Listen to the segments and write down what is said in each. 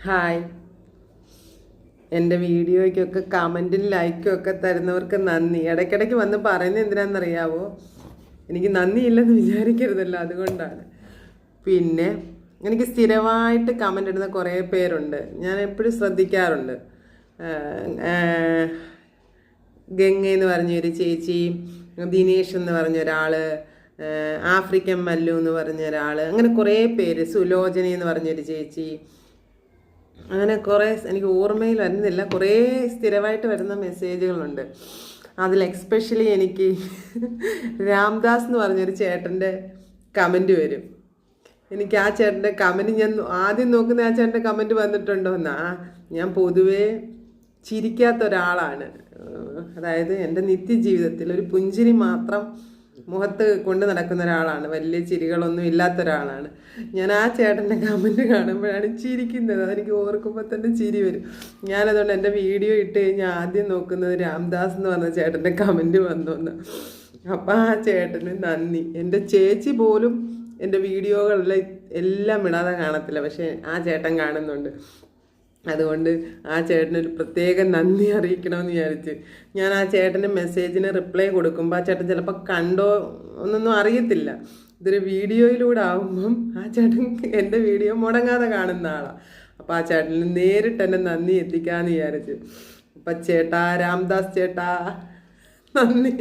Hi. എൻ്റെ വീഡിയോയ്ക്കൊക്കെ കമൻറ്റും ലൈക്കും ഒക്കെ തരുന്നവർക്ക് നന്ദി. ഇടയ്ക്കിടയ്ക്ക് വന്ന് പറയുന്നത് എന്തിനാണെന്നറിയാവോ? എനിക്ക് നന്ദിയില്ലെന്ന് വിചാരിക്കരുതല്ലോ, അതുകൊണ്ടാണ്. പിന്നെ എനിക്ക് സ്ഥിരമായിട്ട് കമൻ്റ് ഇടുന്ന കുറേ പേരുണ്ട്, ഞാൻ എപ്പോഴും ശ്രദ്ധിക്കാറുണ്ട്. ഗംഗ എന്ന് പറഞ്ഞൊരു ചേച്ചി, ദിനേഷ് എന്ന് പറഞ്ഞൊരാൾ, ആഫ്രിക്കൻ മല്ലു എന്ന് പറഞ്ഞ ഒരാൾ, അങ്ങനെ കുറേ പേര്, സുലോചന എന്ന് പറഞ്ഞൊരു ചേച്ചി, അങ്ങനെ കുറേ എനിക്ക് ഓർമ്മയിൽ വരുന്നില്ല, കുറേ സ്ഥിരമായിട്ട് വരുന്ന മെസ്സേജുകളുണ്ട്. അതിൽ എക്സ്പെഷ്യലി എനിക്ക് രാംദാസ് എന്ന് പറഞ്ഞൊരു ചേട്ടൻ്റെ കമൻറ്റ് വരും. എനിക്ക് ആ ചേട്ടൻ്റെ കമൻറ്റ് ഞാൻ ആദ്യം നോക്കുന്ന ആ ചേട്ടൻ്റെ കമൻറ്റ് വന്നിട്ടുണ്ടോ എന്നാ. ഞാൻ പൊതുവേ ചിരിക്കാത്ത ഒരാളാണ്. അതായത് എൻ്റെ നിത്യജീവിതത്തിൽ ഒരു പുഞ്ചിരി മാത്രം മുഖത്ത് കൊണ്ട് നടക്കുന്ന ഒരാളാണ്, വലിയ ചിരികളൊന്നും ഇല്ലാത്ത ഒരാളാണ് ഞാൻ. ആ ചേട്ടൻ്റെ കമൻറ്റ് കാണുമ്പോഴാണ് ചിരിക്കുന്നത്, അതെനിക്ക് ഓർക്കുമ്പോൾ തന്നെ ചിരി വരും. ഞാനതുകൊണ്ട് എൻ്റെ വീഡിയോ ഇട്ട് കഴിഞ്ഞാൽ ആദ്യം നോക്കുന്നത് രാംദാസ് എന്ന് പറഞ്ഞ ചേട്ടൻ്റെ കമൻറ്റ് വന്നോന്ന്. അപ്പം ആ ചേട്ടന് നന്ദി. എൻ്റെ ചേച്ചി പോലും എൻ്റെ വീഡിയോകളിൽ എല്ലാം ഇടാതെ കാണത്തില്ല, പക്ഷേ ആ ചേട്ടൻ കാണുന്നുണ്ട്. അതുകൊണ്ട് ആ ചേട്ടനൊരു പ്രത്യേക നന്ദി അറിയിക്കണമെന്ന് വിചാരിച്ച് ഞാൻ ആ ചേട്ടൻ്റെ മെസ്സേജിന് റിപ്ലൈ കൊടുക്കുമ്പോൾ ആ ചേട്ടൻ ചിലപ്പോൾ കണ്ടോ ഒന്നൊന്നും അറിയത്തില്ല. ഇതൊരു വീഡിയോയിലൂടെ ആകുമ്പം ആ ചേട്ടൻ എൻ്റെ വീഡിയോ മുടങ്ങാതെ കാണുന്ന ആളാണ്. അപ്പോൾ ആ ചേട്ടന് നേരിട്ട് എൻ്റെ നന്ദി എത്തിക്കാമെന്ന് വിചാരിച്ച്. അപ്പം ചേട്ടാ, രാംദാസ് ചേട്ടാ, നന്ദി.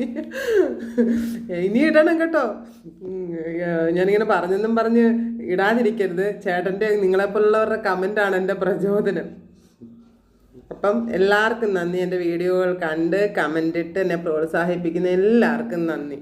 ഇനി ഇടണം കേട്ടോ. ഞാനിങ്ങനെ പറഞ്ഞെന്നും പറഞ്ഞ് ഇടാതിരിക്കരുത്. ചേട്ടൻ്റെ നിങ്ങളെപ്പോലുള്ളവരുടെ കമൻ്റാണ് എൻ്റെ പ്രചോദനം. അപ്പം എല്ലാവർക്കും നന്ദി. എൻ്റെ വീഡിയോകൾ കണ്ട് കമൻ്റ് ഇട്ട് എന്നെ പ്രോത്സാഹിപ്പിക്കുന്ന എല്ലാവർക്കും നന്ദി.